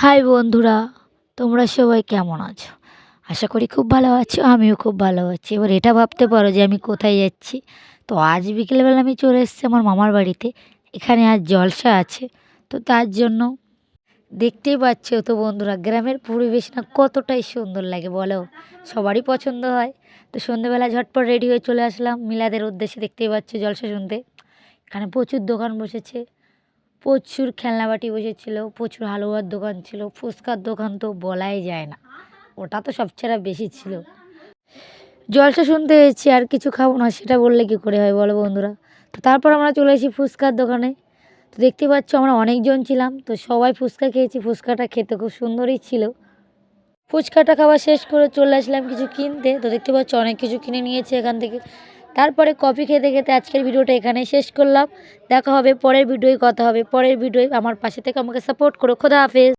High বন্ধুরা, তোমরা সবাই কেমন আছো? আশা করি খুব ভালো আছো, আমিও খুব ভালো আছি। এবার এটা ভাবতে পারো যে আমি কোথায় যাচ্ছি। তো আজ বিকেলবেলা আমি চলে এসেছি আমার মামার বাড়িতে। এখানে আজ জলসা আছে। তো তার জন্য দেখতেই পাচ্ছো তো বন্ধুরা, গ্রামের পরিবেশ না কতটাই সুন্দর লাগে বলো? সবারই পছন্দ হয়। তো সন্ধ্যেবেলা ঝটপট রেডি হয়ে চলে আসলাম মিলাদের উদ্দেশ্যে। দেখতেই পাচ্ছ জলসা শুনতে। এখানে প্রচুর দোকান বসেছে। প্রচুর খেলনাবাটি বসেছিল, প্রচুর হালুয়ার দোকান ছিল, ফুচকার দোকান তো বলাই যায় না, ওটা তো সবচেয়ে বেশি ছিল। জলসা শুনতে এসেছি, আর কিছু খাবো না সেটা বললে কি করে হয় বলো বন্ধুরা? তো তারপর আমরা চলে এসেছি ফুচকার দোকানে। তো দেখতে পাচ্ছ আমরা অনেকজন ছিলাম, তো সবাই ফুচকা খেয়েছি। ফুচকাটা খেতে খুব সুন্দরই ছিল। ফুচকাটা খাওয়া শেষ করে চলে আসলাম কিছু কিনতে। তো দেখতে পাচ্ছ অনেক কিছু কিনে নিয়েছি এখান থেকে। তারপরে কফি খেতে খেতে আজকের ভিডিওটা এখানেই শেষ করলাম। দেখা হবে পরের ভিডিওয়, কথা হবে পরের ভিডিওয়। আমার পাশে থেকে আমাকে সাপোর্ট করো। খোদা হাফেজ।